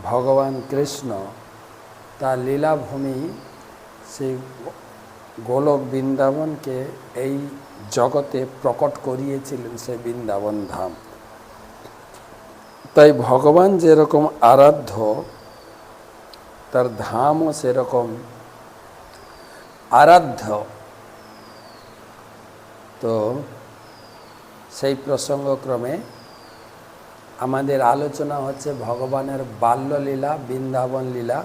ভগবান কৃষ্ণ তার লীলাভূমি সেই গোলক বৃন্দাবনকে এই জগতে প্রকট করিয়েছিলেন, সেই বৃন্দাবন ধাম। তাই ভগবান যেরকম আরাধ্য, তার ধামও সেরকম আরাধ্য। তো সেই প্রসঙ্গক্রমে আমাদের আলোচনা হচ্ছে ভগবানের বাল্যলীলা, বৃন্দাবন লীলা।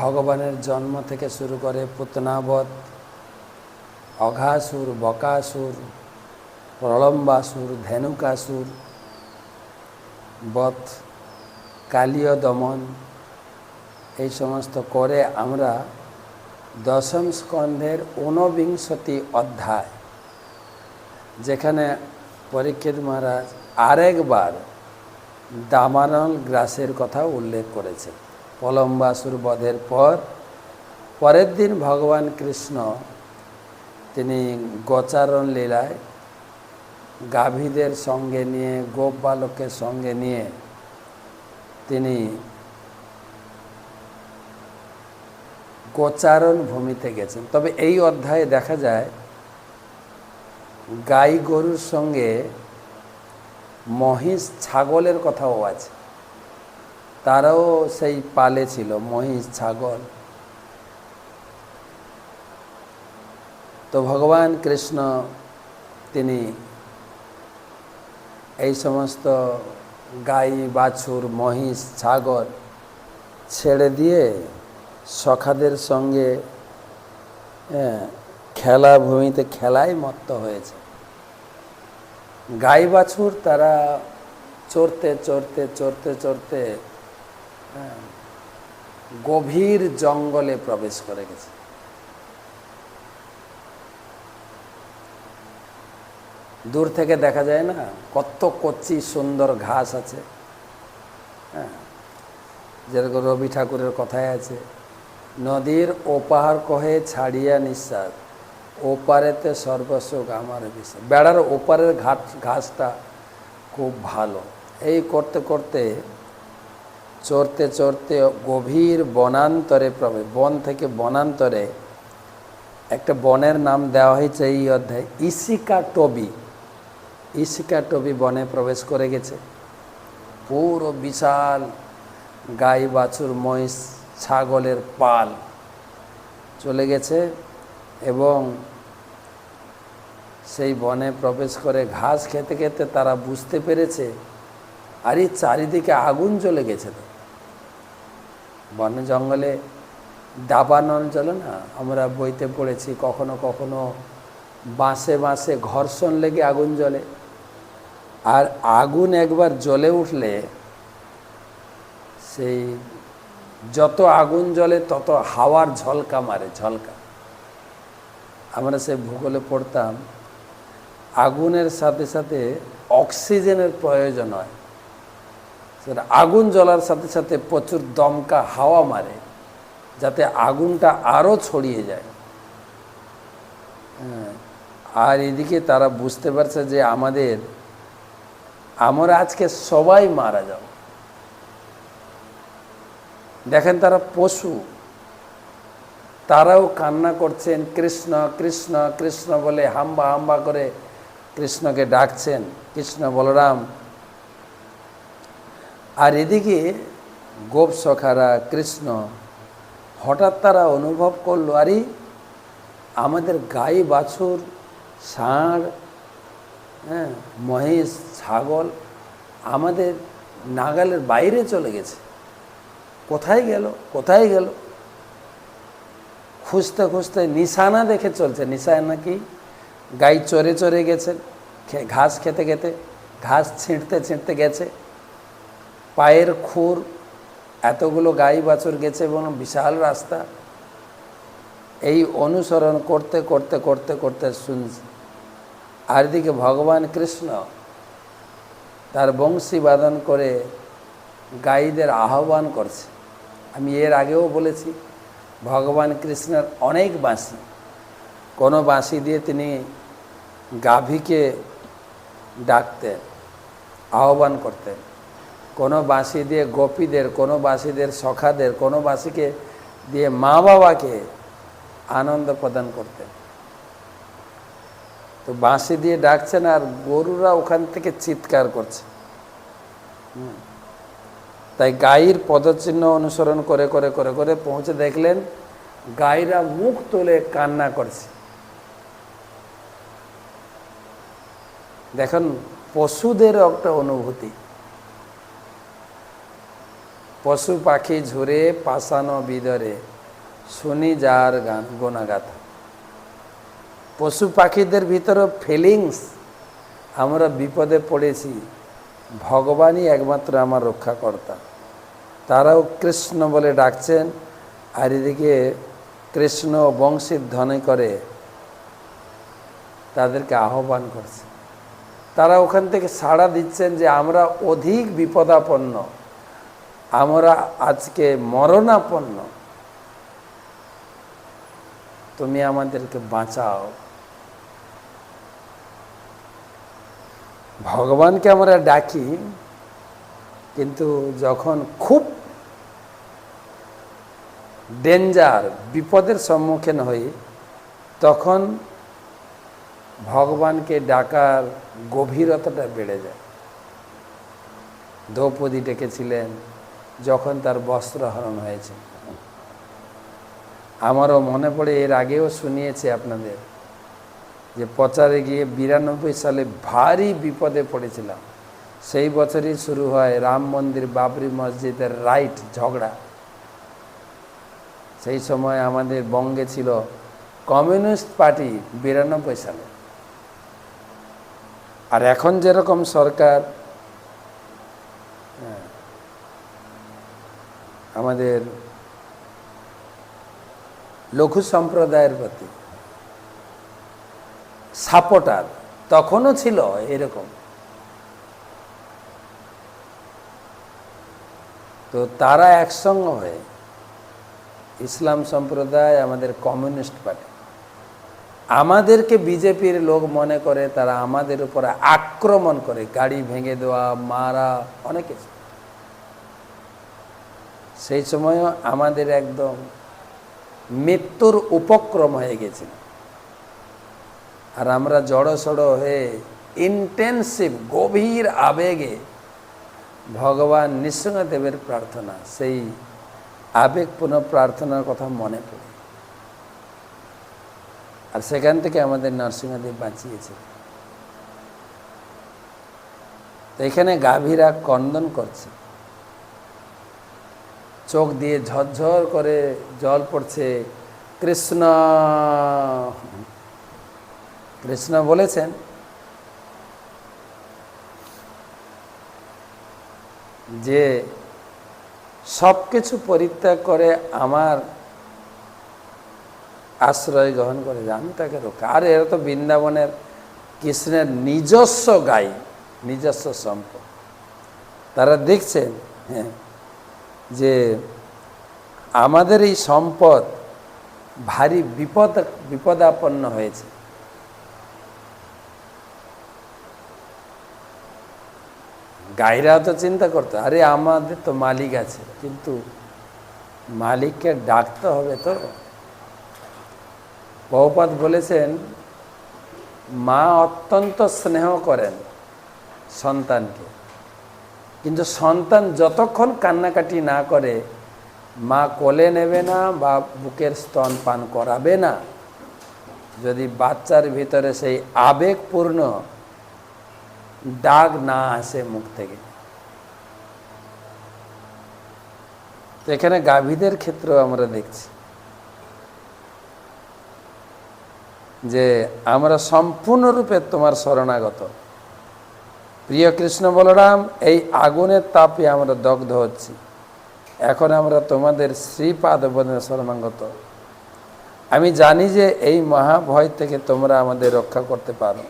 ভগবানের জন্ম থেকে শুরু করে পুতনাবধ, অঘাসুর, বকাসুর, প্রলম্বাসুর, ধেনুকাসুর বধ, কালীয় দমন, এই সমস্ত করে আমরা দশম স্কন্ধের 49 অধ্যায়, যেখানে পরীক্ষিত মহারাজ আরেকবার দাবানল গ্রাসের কথা উল্লেখ করেছে। প্রলম্বাসুর বধের পরের দিন ভগবান কৃষ্ণ তিনি গোচারণ লীলায় গাভীদের সঙ্গে নিয়ে, গোপ বালকের সঙ্গে নিয়ে তিনি গোচারণ ভূমিতে গেছেন। তবে এই অধ্যায়ে দেখা যায় গাই গরুর সঙ্গে মহিষ ছাগলের কথাও আছে। তারাও সেই পালে ছিল, মহিষ ছাগল। তো ভগবান কৃষ্ণ তিনি এই সমস্ত গাই, বাছুর, মহিষ, ছাগল ছেড়ে দিয়ে সখাদের সঙ্গে খেলা ভূমিতে খেলায় মত্ত হয়েছে। গাই বাছুর তারা চড়তে চড়তে চড়তে চড়তে গভীর জঙ্গলে প্রবেশ করে গেছে। দূর থেকে দেখা যায় না কত কচি সুন্দর ঘাস আছে। যেরকম রবি ঠাকুরের কথায় আছে, নদীর ওপার কহে ছাড়িয়া নিঃশ্বাস, ওপারেতে সর্বসুখ আমার বিশ্বাস। বেড়ার ওপারের ঘাসটা খুব ভালো। এই করতে করতে চড়তে চড়তে গভীর বনান্তরে প্রবেশ, বন থেকে বনান্তরে, একটা বনের নাম দেওয়া হয়েছে এই অধ্যায় ইসিকাটবি। ইসিকাটবি বনে প্রবেশ করে গেছে। পুরো বিশাল গাই, বাছুর, মহিষ, ছাগলের পাল চলে গেছে এবং সেই বনে প্রবেশ করে ঘাস খেতে খেতে তারা বুঝতে পেরেছে আরে চারিদিকে আগুন জ্বলে গেছে। তো বনে জঙ্গলে দাবানল জ্বলে না, আমরা বইতে পড়েছি, কখনো কখনো বাঁশে বাঁশে ঘর্ষণ লেগে আগুন জ্বলে। আর আগুন একবার জ্বলে উঠলে সেই যত আগুন জ্বলে তত হাওয়ার ঝলকা মারে, ঝলকা। আমরা সে ভূগোলে পড়তাম, আগুনের সাথে সাথে অক্সিজেনের প্রয়োজন হয়। সেটা আগুন জ্বলার সাথে সাথে প্রচুর দমকা হাওয়া মারে, যাতে আগুনটা আরও ছড়িয়ে যায়। আর এদিকে তারা বুঝতে পারছে যে আমরা আজকে সবাই মারা যাব। দেখেন তারা পশু, তারাও কান্না করছেন, কৃষ্ণ কৃষ্ণ কৃষ্ণ বলে হাম্বা হাম্বা করে কৃষ্ণকে ডাকছেন, কৃষ্ণ বলরাম। আর এদিকে গোপ সখারা, কৃষ্ণ, হঠাৎ তারা অনুভব করলো আরে আমাদের গাই, বাছুর, ষাঁড়, মহিষ, ছাগল আমাদের নাগালের বাইরে চলে গেছে। কোথায় গেল, কোথায় গেল? খুঁজতে খুঁজতে নিশানা দেখে চলছে। নিশানা কি? গাই চরে চরে গেছে, ঘাস খেতে খেতে, ঘাস ছিঁড়তে ছিঁড়তে গেছে। পায়ের খুর, এতগুলো গাই বাছুর গেছে এবং বিশাল রাস্তা। এই অনুসরণ করতে করতে করতে করতে শুনছে। আর দিকে ভগবান কৃষ্ণ তার বংশী বাদন করে গাইদের আহ্বান করছে। আমি এর আগেও বলেছি, ভগবান কৃষ্ণের অনেক বাঁশি। কোনো বাঁশি দিয়ে তিনি গাভীকে ডাকতেন, আহ্বান করতেন। কোনো বাঁশি দিয়ে গোপীদের, কোনো বাঁশিদের সখাদের, কোনো বাঁশিকে দিয়ে মা বাবাকে আনন্দ প্রদান করতেন। তো বাঁশি দিয়ে ডাকছেন আর গরুরা ওখান থেকে চিৎকার করছে। তাই গাইর পদচিহ্ন অনুসরণ করে করে করে করে পৌঁছে দেখলেন গাইরা মুখ তুলে কান্না করছে। দেখুন পশুদের একটা অনুভূতি, পশু পাখি ঝুরে পাশানো বিদরে শুনি যার গান গোনাগাথা। পশু পাখিদের ভিতরে ফিলিংস, আমরা বিপদে পড়েছি, ভগবানই একমাত্র আমার রক্ষাকর্তা, তারাও কৃষ্ণ বলে ডাকছেন। আর এদিকে কৃষ্ণ বংশীর ধ্বনি করে তাদেরকে আহ্বান করছে। তারা ওখান থেকে সাড়া দিচ্ছেন যে আমরা অধিক বিপদাপন্ন, আমরা আজকে মরণাপন্ন, তুমি আমাদেরকে বাঁচাও। ভগবানকে আমরা ডাকি, কিন্তু যখন খুব ডেঞ্জার বিপদের সম্মুখীন হই তখন ভগবানকে ডাকার গভীরতাটা বেড়ে যায়। দ্রৌপদী ডেকেছিলেন যখন তার বস্ত্রহরণ হয়েছে। আমারও মনে পড়ে, এর আগেও শুনিয়েছি আপনাদের, যে প্রচারে গিয়ে 92 সালে ভারী বিপদে পড়েছিলাম। সেই বছরই শুরু হয় রাম মন্দির বাবরি মসজিদের রাইট ঝগড়া। সেই সময় আমাদের বঙ্গে ছিল কমিউনিস্ট পার্টি 92 সালে। আর এখন যেরকম সরকার আমাদের লঘু সম্প্রদায়ের প্রতি সাপোর্টার, তখনও ছিল এরকম। তো তারা একসঙ্গে হয়ে, ইসলাম সম্প্রদায়, আমাদের কমিউনিস্ট পার্টি, আমাদেরকে বিজেপির লোক মনে করে, তারা আমাদের উপরে আক্রমণ করে, গাড়ি ভেঙে দেওয়া, মারা, অনেক কিছু। সেই সময়ও আমাদের একদম মৃত্যুর উপক্রম হয়ে গেছিল। আর আমরা জড়সড় হয়ে ইন্টেন্সিভ গভীর আবেগে ভগবান নৃসিংহদেবের প্রার্থনা, সেই আবেগপূর্ণ প্রার্থনার কথা মনে পড়ে। আর সেখান থেকে আমাদের নরসিংহদেব বাঁচিয়েছে। তো এখানে গাভীরা ক্রন্দন করছে, চোখ দিয়ে ঝরঝর করে জল পড়ছে। কৃষ্ণ কৃষ্ণ বলেছেন যে সব কিছু পরিত্যাগ করে আমার আশ্রয় গ্রহণ করে, আমি তাকে রক্ষা। আর এরা তো বৃন্দাবনের কৃষ্ণের নিজস্ব গাই, নিজস্ব সম্পদ। তারা দেখছেন হ্যাঁ যে আমাদের এই সম্পদ ভারী বিপদাপন্ন হয়েছে। গাইরা তো চিন্তা করতো, আরে আমাদের তো মালিক আছে, কিন্তু মালিককে ডাকতে হবে তো। প্রভুপাদ বলেছেন মা অত্যন্ত স্নেহ করেন সন্তানকে, কিন্তু সন্তান যতক্ষণ কান্নাকাটি না করে মা কোলে নেবে না বা বুকের স্তন পান করাবে না, যদি বাচ্চার ভিতরে সেই আবেগপূর্ণ ডাক না আসে মুখ থেকে। তো এখানে গাভীদের ক্ষেত্রেও আমরা দেখছি যে আমরা সম্পূর্ণরূপে তোমার শরণাগত। প্রিয় কৃষ্ণ বলরাম, এই আগুনের তাপে আমরা দগ্ধ হচ্ছি, এখন আমরা তোমাদের শ্রীপাদবনের শরণাগত। আমি জানি যে এই মহাভয় থেকে তোমরা আমাদের রক্ষা করতে পারো।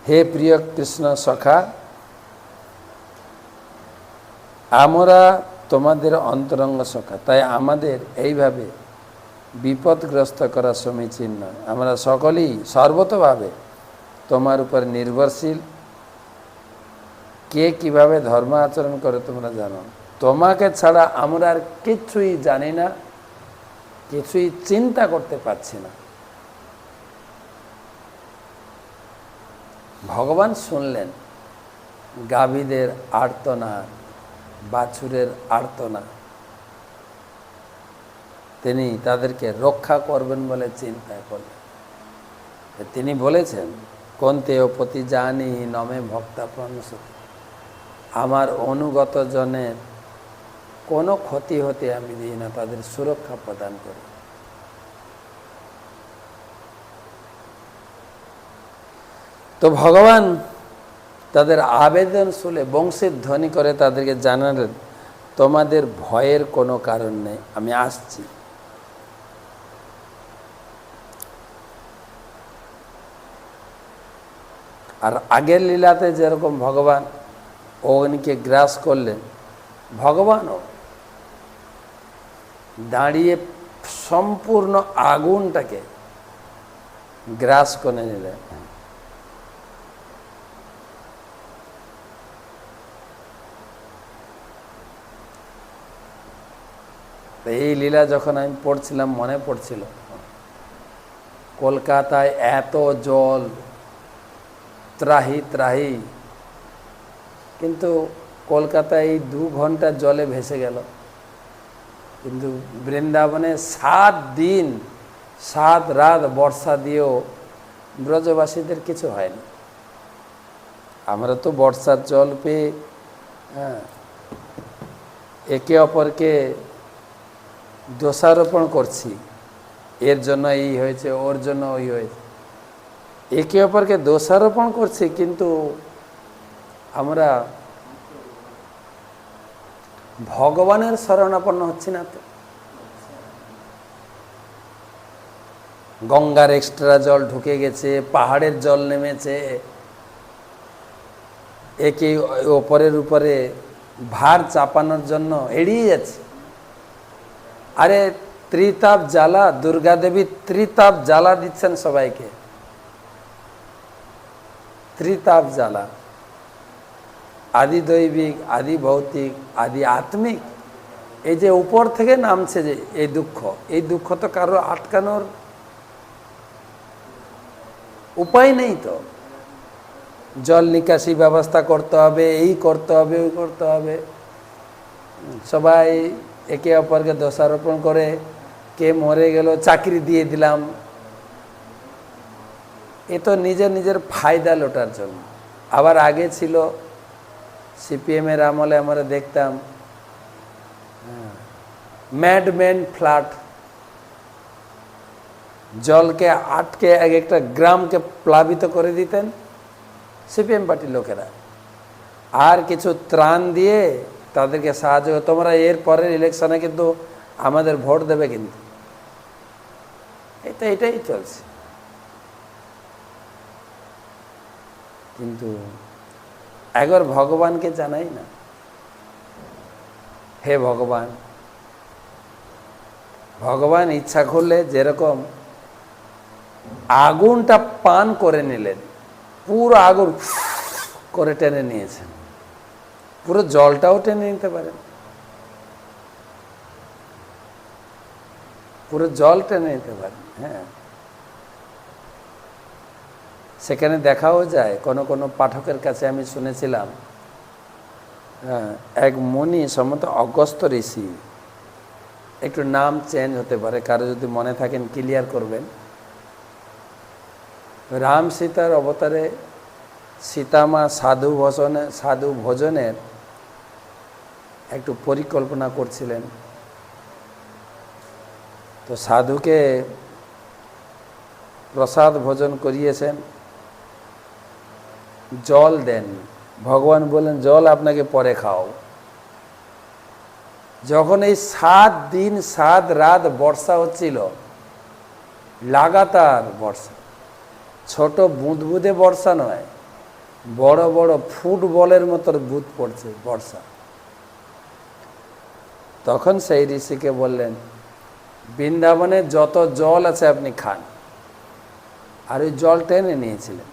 হে প্রিয় কৃষ্ণ সখা, আমরা তোমাদের অন্তরঙ্গ সখা, তাই আমাদের এইভাবে বিপদগ্রস্ত করা সমীচীন নয়। আমরা সকলেই সর্বতভাবে তোমার উপর নির্ভরশীল। কে কিভাবে ধর্ম আচরণ করে তোমরা জানো। তোমাকে ছাড়া আমরা আর কিছুই জানি না, কিছুই চিন্তা করতে পারছি না। ভগবান শুনলেন গাভীদের আর্তনাদ, বাছুরের আর্তনাদ। তিনি তাদেরকে রক্ষা করবেন বলে চিন্তায় করলেন। তিনি বলেছেন, কন্তেয় পতি জানি নমে ভক্তা প্রণশতি, আমার অনুগত জনের কোনো ক্ষতি হতে আমি দিই না, তাদের সুরক্ষা প্রদান করি। তো ভগবান তাদের আবেদন শুনে বংশীর ধ্বনি করে তাদেরকে জানালেন, তোমাদের ভয়ের কোনো কারণ নেই, আমি আসছি। আর আগের লীলাতে যেরকম ভগবান অগ্নিকে গ্রাস করলেন, ভগবানও দাঁড়িয়ে সম্পূর্ণ আগুনটাকে গ্রাস করে নিলেন। এই লীলা যখন আমি পড়ছিলাম মনে পড়ছিল, কলকাতায় এত জল, ত্রাহি ত্রাহি, কিন্তু কলকাতায় এই 2 ঘন্টা জলে ভেসে গেল। কিন্তু বৃন্দাবনে 7 দিন 7 রাত বর্ষা দিয়েও ব্রজবাসীদের কিছু হয়নি। আমরা তো বর্ষার জল পেয়ে একে অপরকে দোষারোপণ করছি, এর জন্য এই হয়েছে, ওর জন্য ওই হয়েছে, একে অপরকে দোষারোপণ করছি, কিন্তু আমরা ভগবানের শরণাপন্ন হচ্ছি না। তো গঙ্গার এক্সট্রা জল ঢুকে গেছে, পাহাড়ের জল নেমেছে, একে অপরের উপরে ভার চাপানোর জন্য এড়িয়ে যাচ্ছে। আরে ত্রিতাপ জ্বালা, দুর্গা দেবী ত্রিতাপ জ্বালা দিচ্ছেন সবাইকে, ত্রিতাপ জ্বালা, আদি দৈবিক, আদি ভৌতিক, আদি আত্মিক। এই যে উপর থেকে নামছে যে এই দুঃখ তো কারো আটকানোর উপায় নেই। তো জল নিকাশি ব্যবস্থা করতে হবে, এই করতে হবে, ওই করতে হবে। সবাই একে অপরকে দোষারোপণ করে, কে মরে গেল চাকরি দিয়ে দিলাম, এ তো নিজের নিজের ফায়দা লোটার জন্য। আবার আগে ছিল সিপিএমের আমলে আমরা দেখতাম ম্যাডম্যান ফ্লাড, জলকে আটকে এক একটা গ্রামকে প্লাবিত করে দিতেন সিপিএম পার্টির লোকেরা, আর কিছু ত্রাণ দিয়ে তাদেরকে সাহায্য, তোমরা এর পরের ইলেকশনে কিন্তু আমাদের ভোট দেবে, কিন্তু এটাই চলছে। কিন্তু একবার ভগবানকে জানাই না, হে ভগবান, ভগবান ইচ্ছা করলে যেরকম আগুনটা পান করে নিলেন, পুরো আগুন করে টেনে নিয়েছেন, পুরো জলটাও টেনে নিতে পারেন, পুরো জল টেনে নিতে পারেন। হ্যাঁ, সেখানে দেখাও যায়, কোনো পাঠকের কাছে আমি শুনেছিলাম, এক মুনি সম্ভবত অগস্ত্য ঋষি, একটু নাম চেঞ্জ হতে পারে, কারো যদি মনে থাকেন ক্লিয়ার করবেন। রাম সীতার অবতারে সীতামা সাধু ভোজনের একটু পরিকল্পনা করছিলেন। তো সাধুকে প্রসাদ ভোজন করিয়েছেন, জল দেন, ভগবান বলেন জল আপনাকে পরে খাও। যখন এই 7 দিন 7 রাত বর্ষা হচ্ছিল, লাগাতার বর্ষা, ছোট বুঁদবুদে বর্ষা নয়, বড় বড় ফুটবলের মতো বুঁদ পড়ছে বর্ষা। তখন সেই ঋষিকে বললেন, বৃন্দাবনে যত জল আছে আপনি খান, আর ওই জল টেনে নিয়েছিলেন।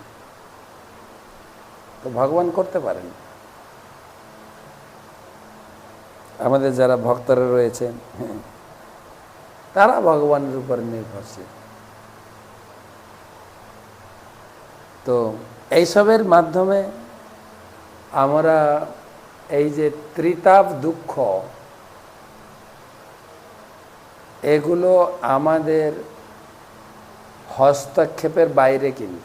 তো ভগবান করতে পারেন, আমাদের যারা ভক্তরা রয়েছেন তারা ভগবানের উপর নির্ভরশীল। তো এইসবের মাধ্যমে আমরা এই যে ত্রিতাপ দুঃখ, এগুলো আমাদের হস্তক্ষেপের বাইরে কিন্তু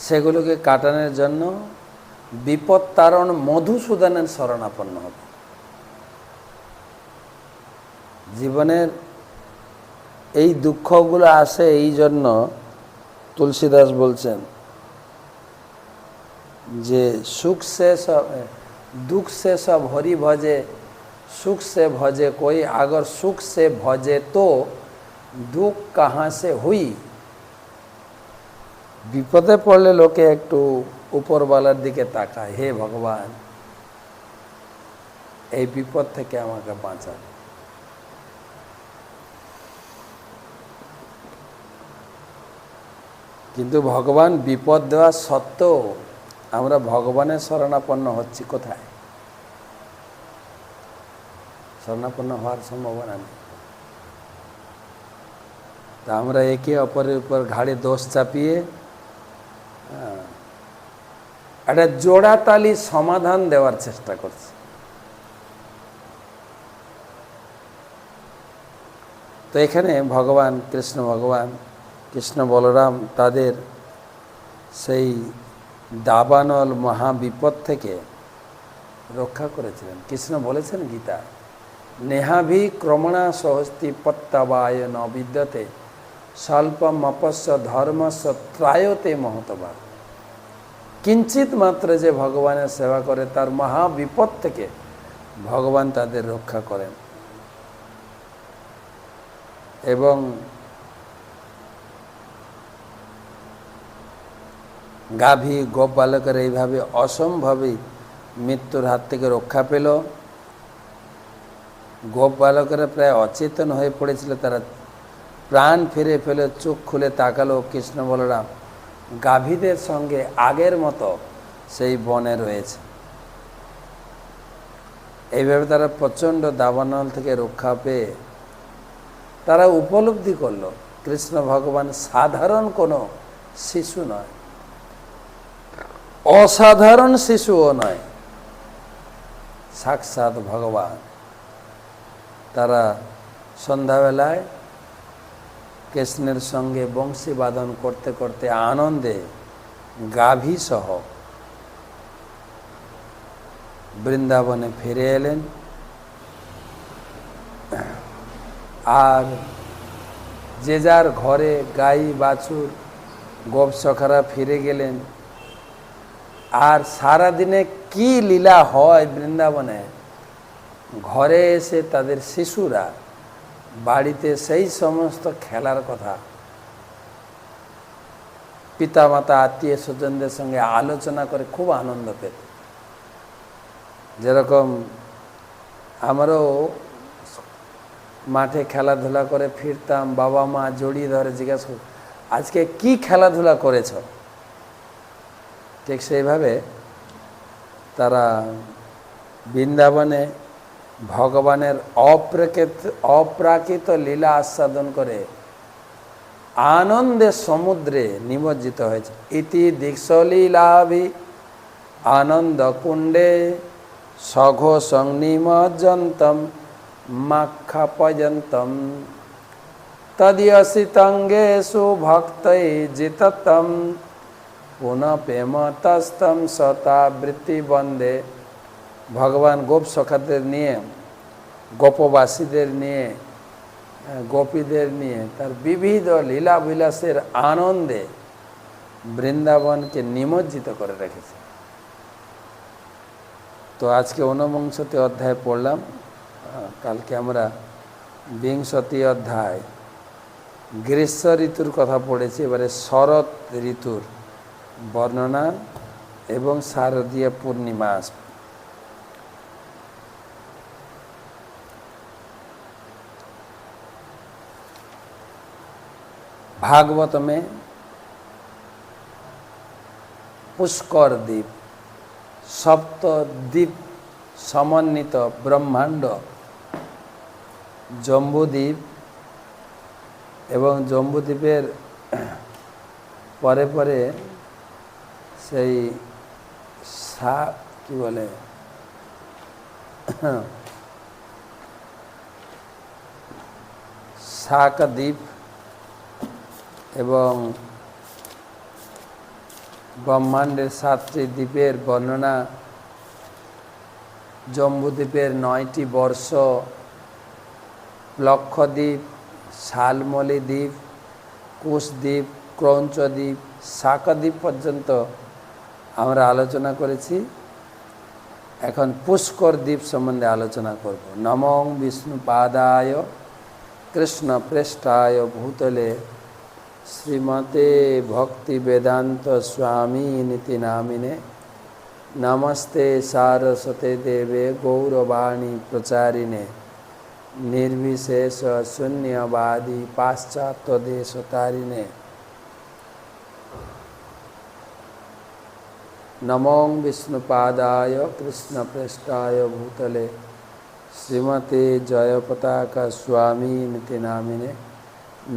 সেগুলোকে কাটানোর জন্য বিপদ তারণ মধুসূদনের শরণাপন্ন হবে। জীবনের এই দুঃখগুলো আসে এই জন্য তুলসীদাস বলছেন যে সুখ সে সব दुख से सब हरि भजे, सुख से भजे कोई, अगर सुख से भजे तो दुख कहाँ से हुई। বিপদে পড়লে লোকে একটু উপরওয়ালার দিকে তাকায়, হে ভগবান এই বিপদ থেকে আমাকে বাঁচান। কিন্তু ভগবান বিপদ দেওয়া সত্ত্বেও আমরা ভগবানের শরণাপন্ন হচ্ছি কোথায়? শরণাপন্ন হওয়ার সম্ভাবনা নেই। তা আমরা একে অপরের উপর ঘাড়ে দোষ চাপিয়ে একটা জোড়াতালি সমাধান দেওয়ার চেষ্টা করছি। তো এখানে ভগবান কৃষ্ণ বলরাম তাদের সেই দাবানল মহাবিপদ থেকে রক্ষা করেছিলেন। কৃষ্ণ বলেছেন গীতা, নেহাভি ক্রমণা সহস্তি পত্তাবায় ন বিদ্যতে স্বল্পম অপস্য ধর্মস্য ত্রায়তে মহতবা। কিঞ্চিত মাত্র যে ভগবানের সেবা করে তার মহাবিপদ থেকে ভগবান তাদের রক্ষা করেন। এবং গাভী গোপ বালকের এইভাবে অসম্ভবই মৃত্যুর হাত থেকে রক্ষা পেল। গোপ বালকেরা প্রায় অচেতন হয়ে পড়েছিল, তারা প্রাণ ফিরে ফেলে চোখ খুলে তাকালো, কৃষ্ণ বলরাম গাভীদের সঙ্গে আগের মতো সেই বনে রয়েছে। এইভাবে তারা প্রচণ্ড দাবানল থেকে রক্ষা পেয়ে তারা উপলব্ধি করল কৃষ্ণ ভগবান সাধারণ কোনো শিশু নয়, অসাধারণ শিশুও নয়, সাক্ষাৎ ভগবান। তারা সন্ধ্যাবেলায় কৃষ্ণের সঙ্গে বংশী বাদন করতে করতে আনন্দে গাভী সহ বৃন্দাবনে ফিরে এলেন। আর যে যার ঘরে গাই বাছুর গোপ সখারা ফিরে গেলেন। আর সারাদিনে কি লীলা হয় বৃন্দাবনে, ঘরে এসে তাদের শিশুরা বাড়িতে সেই সমস্ত খেলার কথা পিতামাতা আত্মীয় স্বজনদের সঙ্গে আলোচনা করে খুব আনন্দ পেত। যেরকম আমারও মাঠে খেলাধুলা করে ফিরতাম, বাবা মা জড়িয়ে ধরে জিজ্ঞাসা করত আজকে কি খেলাধুলা করেছ। ঠিক সেইভাবে তারা বৃন্দাবনে ভগবানের অপ্রাকৃত লীলা আস্বাদন করে আনন্দে সমুদ্রে নিমজ্জিত হয়েছে। ইতি দীক্ষলীলাভি আনন্দ কুণ্ডে সঘোষং নিমজ্জন্তম মাক্ষাপয়ন্তম তদ্যসিতঙ্গেষু ভক্তৈ জিততম পুনঃ প্রেমতস্তম শতাবৃত্তি বন্দে। ভগবান গোপ সখাদের নিয়ে, গোপবাসীদের নিয়ে, গোপীদের নিয়ে তার বিবিধ লীলাবিলাসের আনন্দে বৃন্দাবনকে নিমজ্জিত করে রেখেছে। তো আজকে 49 অধ্যায় পড়লাম, কালকে আমরা 20 অধ্যায় গ্রীষ্ম ঋতুর কথা পড়েছি। এবারে শরৎ ঋতুর বর্ণনা এবং শারদীয় পূর্ণিমা আসবে। भागवत में पुष्कर द्वीप সপ্তদ্বীপ সমন্বিত ব্রহ্মাণ্ড জম্বুদ্বীপ এবং জম্বুদ্বীপের পরে পরে সেই কি বলে শাকদ্বীপ এবং ব্রহ্মাণ্ডের 7টি দ্বীপের বর্ণনা, জম্বুদ্বীপের 9টি বর্ষ, লক্ষদ্বীপ, শালমলী দ্বীপ, কুশদ্বীপ, ক্রৌঞ্চদ্বীপ, শাকদ্বীপ পর্যন্ত আমরা আলোচনা করেছি। এখন পুষ্কর দ্বীপ সম্বন্ধে আলোচনা করব। নমো বিষ্ণুপাদায় কৃষ্ণ পৃষ্ঠায় ভূতলে শ্রীমতে ভক্তি বেদান্ত স্বামী নীতি নামিনে নমস্তে সারস্বতে দেবে গৌরবাণী প্রচারিণে निर्विशेष शून्यवादी पाश्चात्य देश तारिणे नमो विष्णुपादाय कृष्ण पृष्ठाय भूतले श्रीमते जयपताका स्वामी नीति नामिने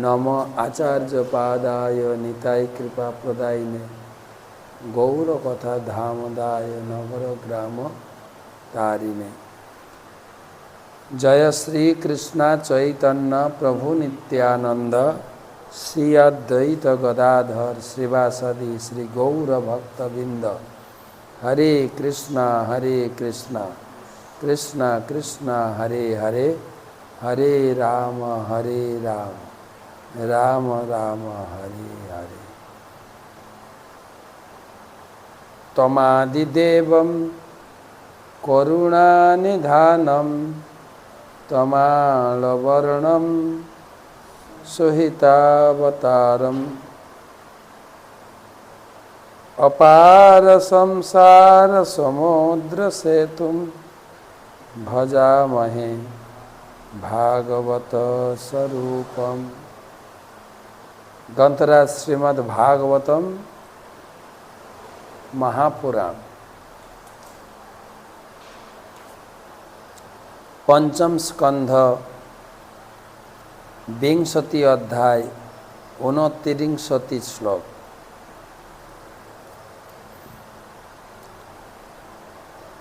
नमो आचार्य पादाय निताय कृपा प्रदायिने गौरकथा धामदाय नगर ग्राम तारिणे जय श्री कृष्ण चैतन्य प्रभु नित्यानंद श्री अद्वैत गदाधर श्रीवासदि श्री गौर भक्तबिंद हरे कृष्णा कृष्ण कृष्ण हरे हरे हरे राम राम राम हरे हरे। तमादिदेवं करुणानिधानं तमालवर्णं सुहितावतारम् अपार संसार समुद्र सेतुं भजामहे भागवत स्वरूपम्। ग्रंथराज श्रीमद् भागवतम महापुराण पंचम स्कंध 20 अध्याय 29 श्लोक।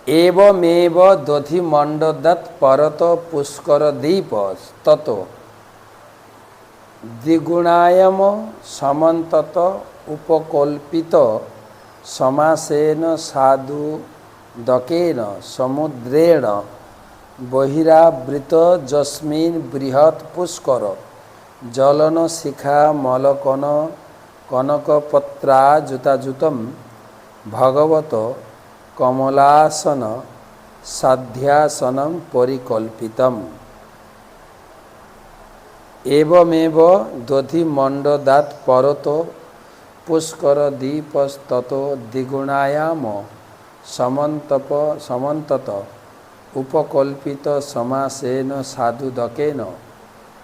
एवमेव दधिमंडदत् परत पुष्कर दीप ततो द्विगुणायम समन्तत उपकल्पित समासेन साधु दकेन समुद्रेण बहिरावृत जस्मिन् बृहत् पुष्कर जलन शिखा मलकन कनकपत्राजुताजुतं भगवत कमलासन साध्यासनं परिकल्पितम्। एवमेव दधिमंडदात् परतो पुष्कर दीपस्ततो द्विगुणायाम समन्तत उपकल्पित समासेन साधुदकेन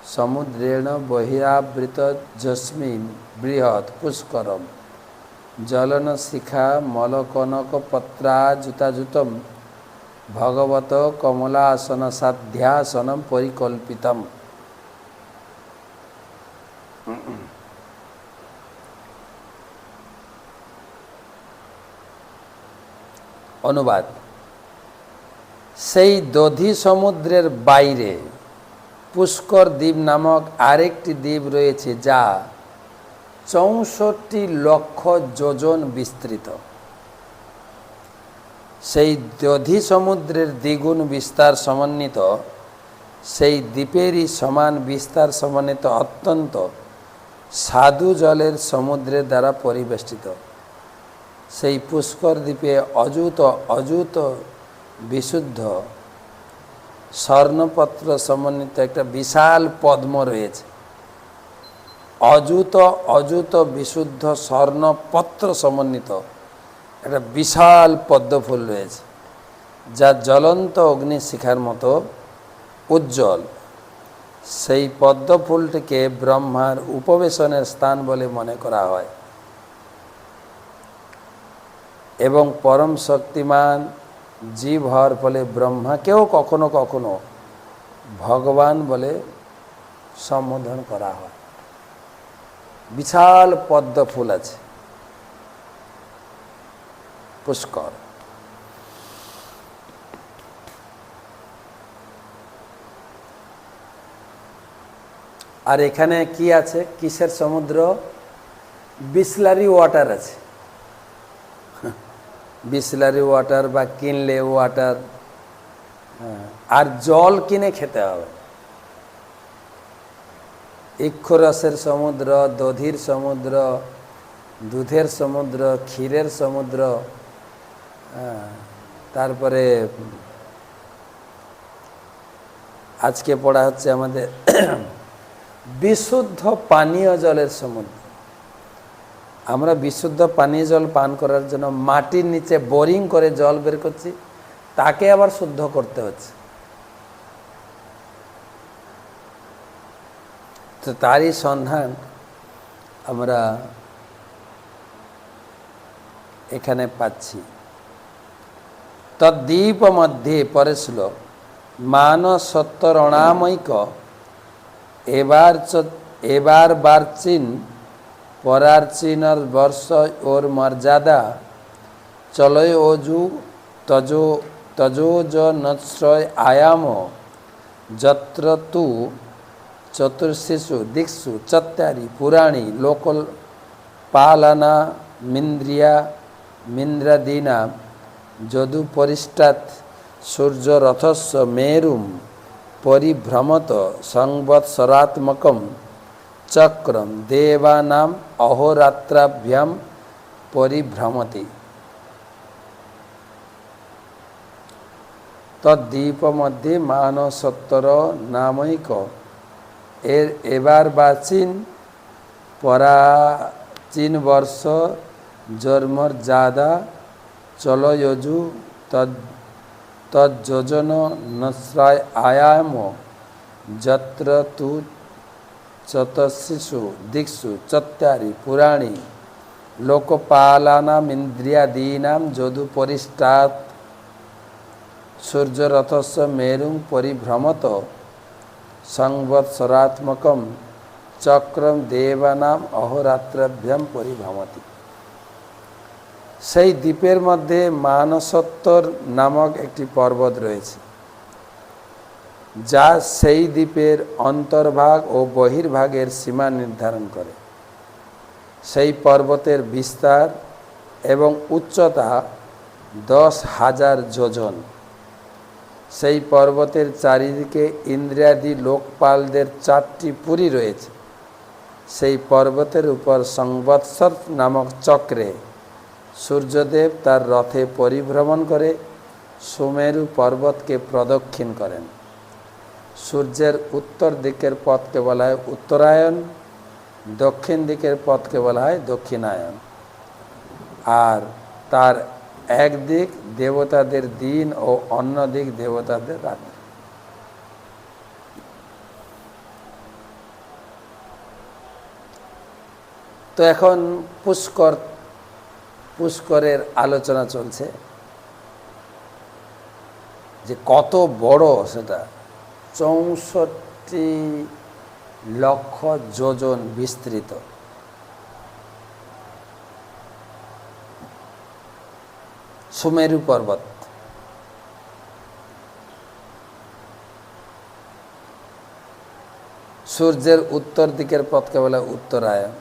समुद्रेण बहिरावृत जस्मिन् बृहत् पुष्करम जलन शिखा मलकनकपत्राजुताजुतं भगवत कमलासन साध्यासनं परिकल्पितम्। अनुवाद। সেই দধি সমুদ্রের বাইরে পুষ্কর দ্বীপ নামক আরেকটি দ্বীপ রয়েছে যা 64 লক্ষ যোজন বিস্তৃত। সেই দধি সমুদ্রের দ্বিগুণ বিস্তার সমন্বিত সেই দ্বীপেরই সমান বিস্তার সমন্বিত অত্যন্ত স্বাদু জলের সমুদ্রের দ্বারা পরিবেষ্টিত সেই পুষ্কর দ্বীপে অযুত বিশুদ্ধ স্বর্ণপত্র সমন্বিত একটা বিশাল পদ্ম রয়েছে। অযুত বিশুদ্ধ স্বর্ণপত্র সমন্বিত একটা বিশাল পদ্মফুল রয়েছে যা জ্বলন্ত অগ্নিশিখার মতো উজ্জ্বল। সেই পদ্মফুলটিকে ব্রহ্মার উপবেশনের স্থান বলে মনে করা হয়। এবং পরম শক্তিমান জীব হওয়ার ফলে ব্রহ্মাকেও কখনো কখনো ভগবান বলে সম্বোধন করা হয়। বিশাল পদ্ম ফুল আছে পুষ্কর। আর এখানে কি আছে? কিসের সমুদ্র? বিসলারি ওয়াটার আছে। বিসলারি ওয়াটার বা কিনলে ওয়াটার। আর জল কিনে খেতে হবে। ইক্ষুরসের সমুদ্র, দধির সমুদ্র, দুধের সমুদ্র, ক্ষীরের সমুদ্র, তারপরে আজকে পড়া হচ্ছে আমাদের বিশুদ্ধ পানীয় জলের সমুদ্র। আমরা বিশুদ্ধ পানীয় জল পান করার জন্য মাটির নিচে বোরিং করে জল বের করছি, তাকে আবার শুদ্ধ করতে হচ্ছে। তো তারই সন্ধান আমরা এখানে পাচ্ছি। তদ্দীপ মধ্যে পরে শ্লোক মান সত্তরণামৈক এবার বারচিন পরার্চিনর বর্ষ ওর মর্যাদা চলয় অজু তজোজ নশ্রয় আয়াম যত্র তু চতুর্শিশু দিক্ষু চত্যারি পুরাণী লোকল পালনা মিন্দ্রাদীনা যদু পরিষ্টাৎ সূর্যরথস্য মেরুম পরিভ্রমত সংবৎসরাত্মকম চক্রম দেবানাম অহোরাত্রাভ্যাম পরিভ্রমতি। তদ্দীপ মধ্যে মান সত্তর নামৈক এবার বাচিন পরাচীন বর্ষ জন্মর্যাদা চলয়জু তজ্যোজন নশ্রায় আয়াম যত্র তু চতশিশু দিক্ষু চত্যারি পুরাণী লোকপালানামিন্দ্রিয়াদীনাম যদু পরিষ্টাৎ সূর্যরথস্য মেরুং পরিভ্রমত সংবৎসরাত্মকম চক্রম দেবানাম অহোরাত্রাভ্যাম পরিভ্রমতি। সেই দ্বীপের মধ্যে মানসত্তর নামক একটি পর্বত রয়েছে, যা সেই দ্বীপের অন্তর্ভাগ ও বহির্ভাগের সীমা নির্ধারণ করে। সেই পর্বতের বিস্তার এবং উচ্চতা 10,000 যোজন। সেই পর্বতের চারিদিকে ইন্দ্রিয়াদি লোকপালদের 4টি পুরী রয়েছে। সেই পর্বতের উপর সংবৎসর নামক চক্রে সূর্যদেব তার রথে পরিভ্রমণ করে সুমেরু পর্বতকে প্রদক্ষিণ করেন। সূর্যের উত্তর দিকের পথকে বলা হয় উত্তরায়ণ, দক্ষিণ দিকের পথকে বলা হয় দক্ষিণায়ন। আর তার একদিক দেবতাদের দিন ও অন্য দিক দেবতাদের রাত্রি। তো এখন পুষ্করের আলোচনা চলছে যে কত বড় সেটা। 64 লক্ষ যোজন বিস্তৃত। সুমেরু পর্বত। সূর্যের উত্তর দিকের পথকে বলে উত্তরায়ণ।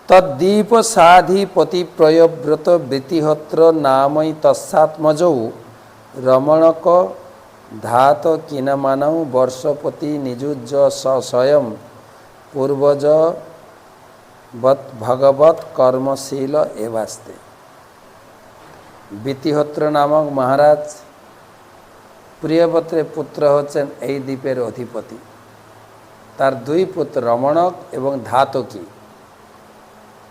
তদ্দীপ সাধিপতি প্রয়ব্রত বৃতিহোত্র নামৈ তস্যাত্মজৌ রমণক ধাত কিনমানৌ বর্ষপতি নিযুজ্য স্বয়ং পূর্বজ ভগবৎ কর্মশীল এবাস্তে। বৃতিহোত্র নামক মহারাজ প্রিয়ব্রতের পুত্র হচ্ছেন এই দ্বীপের অধিপতি। তার 2 পুত্র রমণক এবং ধাতকী।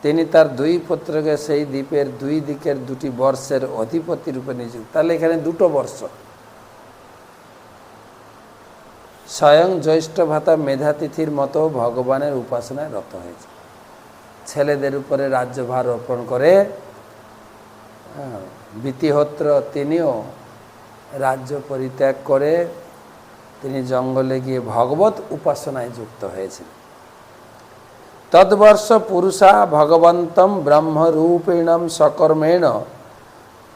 তিনি তার 2 পুত্রকে সেই দ্বীপের 2 দিকের 2টি বর্ষের অধিপতি রূপে নিযুক্ত। তাহলে এখানে 2টো বর্ষ। স্বয়ং জ্যৈষ্ঠ ভ্রাতা মেধাতিথির মতো ভগবানের উপাসনায় রত হয়েছে। ছেলেদের উপরে রাজ্যভার অর্পণ করে বিতিহোত্র তিনিও রাজ্য পরিত্যাগ করে তিনি জঙ্গলে গিয়ে ভগবত উপাসনায় যুক্ত হয়েছিলেন। তদ্বর্ষ পুরুষা ভগবন্তম ব্রহ্মরূপিণম সকর্মেণ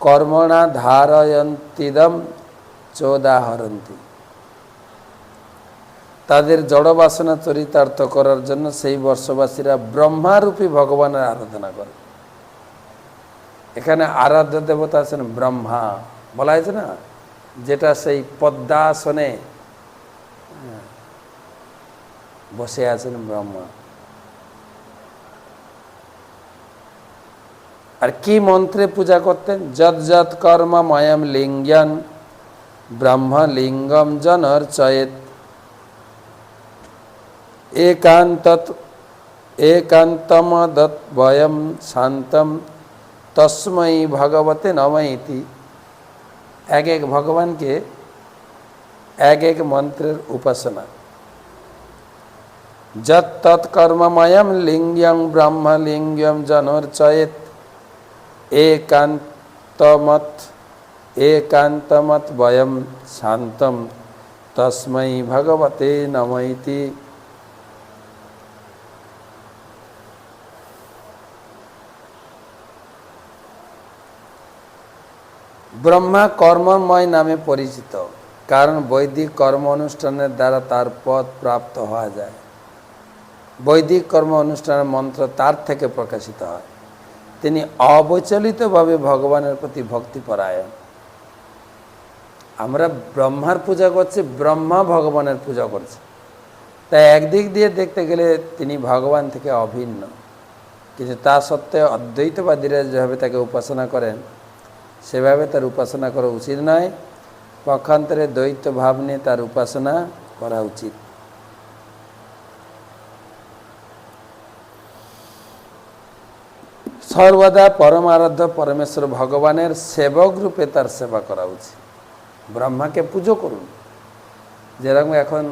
কর্মণা ধারয়ন্তিদম চোদাহরন্তি। তাদের জড় বাসনা চরিতার্থ করার জন্য সেই বর্ষবাসীরা ব্রহ্মারূপী ভগবানের আরাধনা করে। এখানে আরাধ্য দেবতা আছেন ব্রহ্মা, বলা হয়েছে না, যেটা সেই পদ্মাসনে বসে আছেন ব্রহ্মা। আর কি মন্ত্রে পূজা করতেন? যৎ যৎ কর্মময়ম লিঙ্গন ব্রহ্ম লিঙ্গম জনর্চয়েত একান্তমদদ্বয়ম শান্তম তস্मै ভগবতে নমঃ ইতি। এক এক ভগবানকে এক এক মন্ত্রের উপাসনা। যৎ তৎ কর্মময়ম লিঙ্গং ব্রহ্ম লিঙ্গম জনর্চয়েত একান্তমত বয়ম শান্তম তস্मै ভগবতে নমঃ ইতি। ব্রহ্মা কর্মময় নামে পরিচিত, কারণ বৈদিক কর্ম অনুষ্ঠানের দ্বারা তার পদ প্রাপ্ত হওয়া যায়। বৈদিক কর্ম অনুষ্ঠানের মন্ত্র তার থেকে প্রকাশিত হয়। তিনি অবচলিতভাবে ভগবানের প্রতি ভক্তিপরায়ণ। আমরা ব্রহ্মার পূজা করছি, ব্রহ্মা ভগবানের পূজা করছে। তাই একদিক দিয়ে দেখতে গেলে তিনি ভগবান থেকে অভিন্ন, কিন্তু তা সত্ত্বেও অদ্বৈতবাদীরা যেভাবে তাকে উপাসনা করেন সেভাবে তার উপাসনা করা উচিত নয়। পক্ষান্তরে দ্বৈত ভাব নিয়ে তার উপাসনা করা উচিত। সর্বদা পরমারাধ্য পরমেশ্বর ভগবানের সেবক রূপে তার সেবা করা উচিত। ব্রহ্মাকে পুজো করুন, যেরকম এখন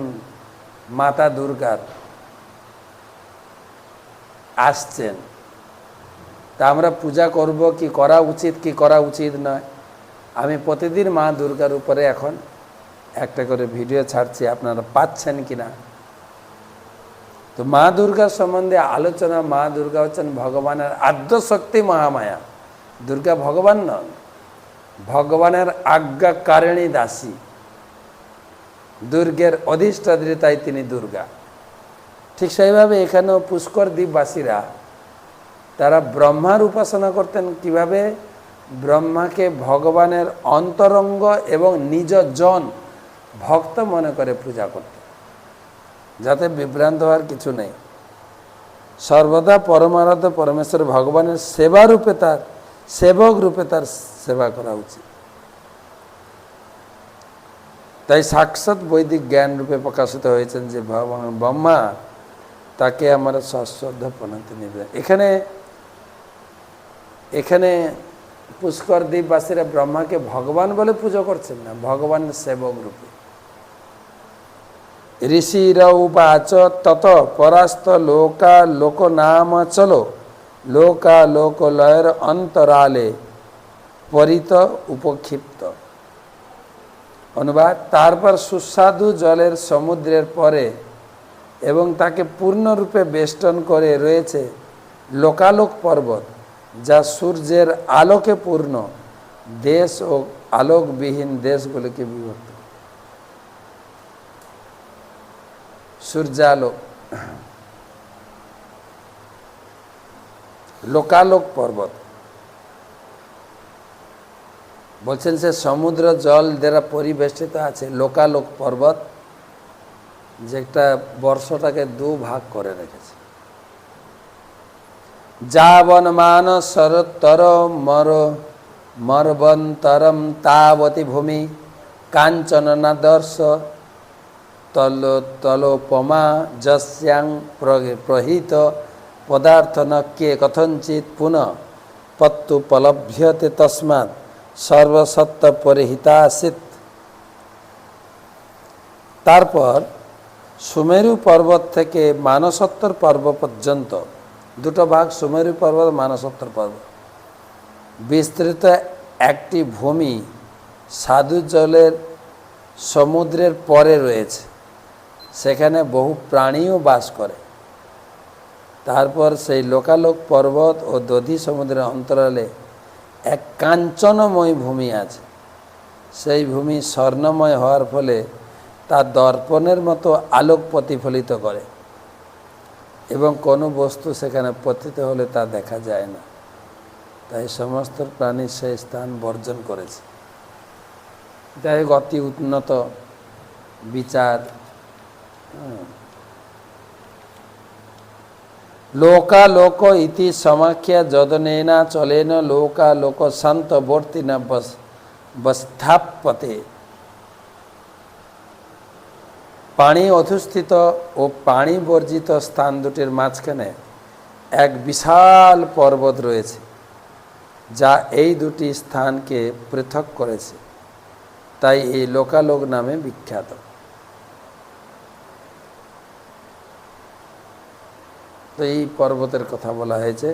মাতা দুর্গার আসছেন, তা আমরা পূজা করব কি করা উচিত কি করা উচিত নয়। আমি প্রতিদিন মা দুর্গার উপরে এখন একটা করে ভিডিও ছাড়ছি, আপনারা পাচ্ছেন কিনা। তো মা দুর্গার সম্বন্ধে আলোচনা। মা দুর্গা হচ্ছেন ভগবানের আদ্য শক্তি মহামায়া। দুর্গা ভগবান নন, ভগবানের আজ্ঞাকারিণী দাসী। দুর্গের অধিষ্ঠাত্রী, তাই তিনি দুর্গা। ঠিক সেইভাবে এখানেও পুষ্কর দ্বীপবাসীরা তারা ব্রহ্মার উপাসনা করতেন। কিভাবে? ব্রহ্মাকে ভগবানের অন্তরঙ্গ এবং নিজ জন ভক্ত মনে করে পূজা করতেন, যাতে বিভ্রান্ত হওয়ার কিছু নেই। সর্বদা পরমারাধ্য পরমেশ্বর ভগবানের সেবা রূপে, তার সেবক রূপে তার সেবা করা উচিত। তাই সাক্ষাৎ বৈদিক জ্ঞান রূপে প্রকাশিত হয়েছেন যে ব্রহ্মা, তাকে আমরা সশ্রদ্ধা প্রণতি নেবে। এখানে পুষ্কর দ্বীপবাসীরা ব্রহ্মাকে ভগবান বলে পুজো করছেন না, ভগবানের সেবক রূপে। ঋষিরা উবাচ তত পরাস্ত লোকা লোক নাম চলো লোকা লোক লয়ের অন্তরালে পরিত উপক্ষিপ্ত। অনুবাদ: তারপর সুস্বাদু জলের সমুদ্রের পরে এবং তাকে পূর্ণরূপে বেষ্টন করে রয়েছে লোকালোক পর্বত, যা সূর্যের আলোকে পূর্ণ দেশ ও আলোকবিহীন দেশগুলিকে বিভক্ত। সূর্যালোক, লোকালোক পর্বত বলছেন, সে সমুদ্র জল দ্বারা পরিবেষ্টিত আছে। লোকালোক পর্বত যেটা বর্ষটাকে দুভাগ করে রেখেছে। যাবন মান শরত্তর মরবন্তরম তাবতী ভূমি কাঞ্চন নাদর্শ তলোপমা যস্যাং প্রহিত পদার্থ ন কে কথঞ্চিত পুনঃ পত্তুপলভ্যতে তস্মাৎ সর্বসত্ত্ব পরিহিতাসিত। তারপর সুমেরু পর্বত থেকে মানসোত্তর পর্বত পর্যন্ত দুটো ভাগ, সুমেরু পর্বত, মানসোত্তর পর্বত। বিস্তৃত একটি ভূমি স্বাদু জলের সমুদ্রের পরে রয়েছে, সেখানে বহু প্রাণীও বাস করে। তারপর সেই লোকালোক পর্বত ও দধি সমুদ্রের অন্তরালে এক কাঞ্চনময় ভূমি আছে। সেই ভূমি স্বর্ণময় হওয়ার ফলে তা দর্পণের মতো আলোক প্রতিফলিত করে এবং কোনো বস্তু সেখানে পতিত হলে তা দেখা যায় না। তাই সমস্ত প্রাণী সেই স্থান বর্জন করেছে। তাই অতি উন্নত বিচার। লোকালোক ইতি সমাখ্যা যদনেনা চলেন লোকালোক সন্তবর্তিনা বস্থাপতে। পানি অধুষ্ঠিত ও পানি বর্জিত স্থান দুটির মাঝখানে এক বিশাল পর্বত রয়েছে, যা এই দুটি স্থানকে পৃথক করেছে, তাই এই লোকালোক নামে বিখ্যাত। তো এই পর্বতের কথা বলা হয়েছে।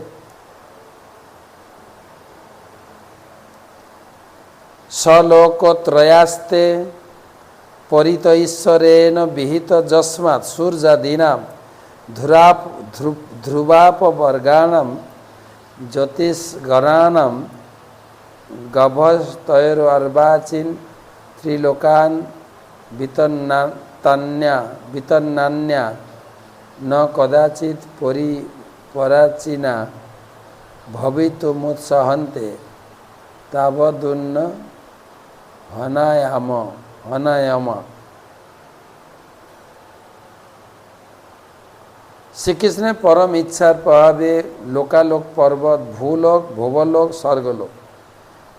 সলোকত্রয়াস্তে পরিত ঈশ্বরেণ বিহিত যস্মাৎ সূর্যাদীনাম ধ্রুবাপবর্গাণাম জ্যোতিষগণানাম গভস্তৈরর্বাচীন ত্রিলোকান বিতন্নান্যা ন কদাচিৎ পরাচীনা ভবিতুমুৎসহন্তে তাবদুন্ন হনায়াম। শ্রীকৃষ্ণের পরম ইচ্ছার প্রভাবে লোকালোক পর্বত, ভূলোক, ভুবলোক, স্বর্গলোক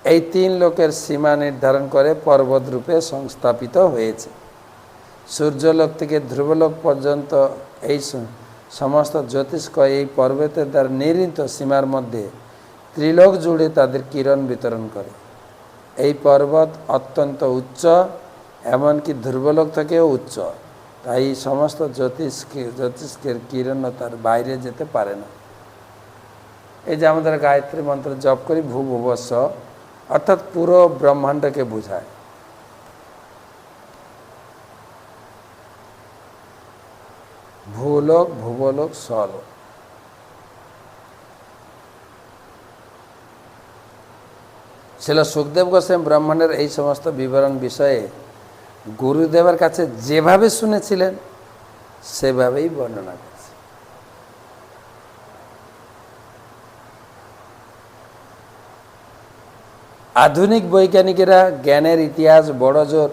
এই তিন লোকের সীমা নির্ধারণ করে পর্বত রূপে সংস্থাপিত হয়েছে। সূর্যলোক থেকে ধ্রুবলোক পর্যন্ত এই সমস্ত জ্যোতিষ্ক এই পর্বতের দ্বারা নির্মিত সীমার মধ্যে ত্রিলোক জুড়ে তাদের কিরণ বিতরণ করে। এই পর্বত অত্যন্ত উচ্চ, এমনকি ধ্রুবলোক থেকেও উচ্চ, তাই সমস্ত জ্যোতিষ্কের কিরণ তার বাইরে যেতে পারে না। এই যে আমাদের গায়ত্রী মন্ত্র জপ করি, ভূভুবস্ব অর্থাৎ পুরো ব্রহ্মাণ্ডকে বোঝায়। ভূলোক, ভুবলোক, স্বলোক। ছিল সুখদেব গোস্বামী ব্রহ্মাণ্ডের এই সমস্ত বিবরণ বিষয়ে গুরুদেবের কাছে যেভাবে শুনেছিলেন সেভাবেই বর্ণনা করেছে। আধুনিক বৈজ্ঞানিকেরা জ্ঞানের ইতিহাস বড় জোর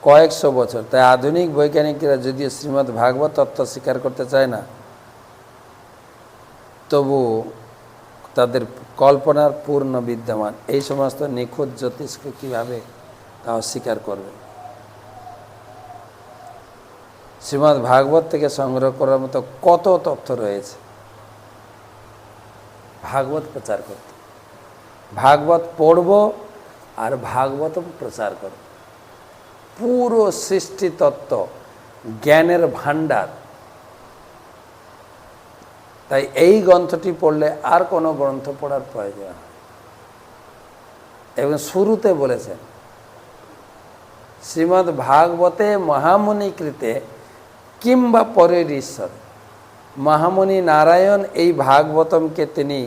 কয়েকশো বছর, তাই আধুনিক বৈজ্ঞানিকরা যদিও শ্রীমদ্ ভাগবত তত্ত্ব স্বীকার করতে চায় না, তবু তাদের কল্পনার পূর্ণ বিদ্যমান। এই সমস্ত নিখুঁত জ্যোতিষকে কীভাবে তা অস্বীকার করবে? শ্রীমদ্ ভাগবত থেকে সংগ্রহ করার মতো কত তথ্য রয়েছে। ভাগবত প্রচার করতে, ভাগবত পড়ব আর ভাগবত প্রচার করব। পুরো সৃষ্টি তত্ত্ব, জ্ঞানের ভাণ্ডার। তাই এই গ্রন্থটি পড়লে আর কোনো গ্রন্থ পড়ার প্রয়োজন হয়। এবং শুরুতে বলেছেন শ্রীমদ্ ভাগবতে মহামুনি কৃতে কিংবা পরের ঈশ্বর। মহামুনি নারায়ণ এই ভাগবতমকে তিনি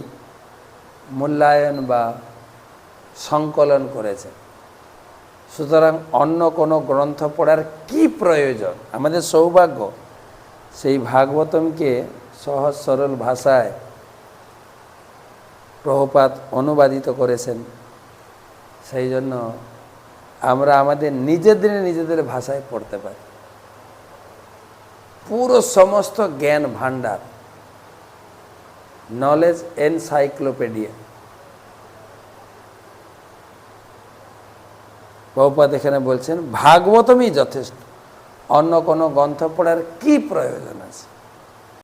মূল্যায়ন বা সংকলন করেছেন। সুতরাং অন্য কোনো গ্রন্থ পড়ার কি প্রয়োজন? আমাদের সৌভাগ্য সেই ভাগবতমকে সহজ সরল ভাষায় প্রভুপাদ অনুবাদিত করেছেন। সেই জন্য আমরা আমাদের নিজেদের ভাষায় পড়তে পারি। পুরো সমস্ত জ্ঞান ভাণ্ডার, নলেজ এনসাইক্লোপিডিয়া। প্রভুপাদ এখানে বলছেন ভাগবতমই যথেষ্ট, অন্য কোনো গ্রন্থ পড়ার কি প্রয়োজন আছে?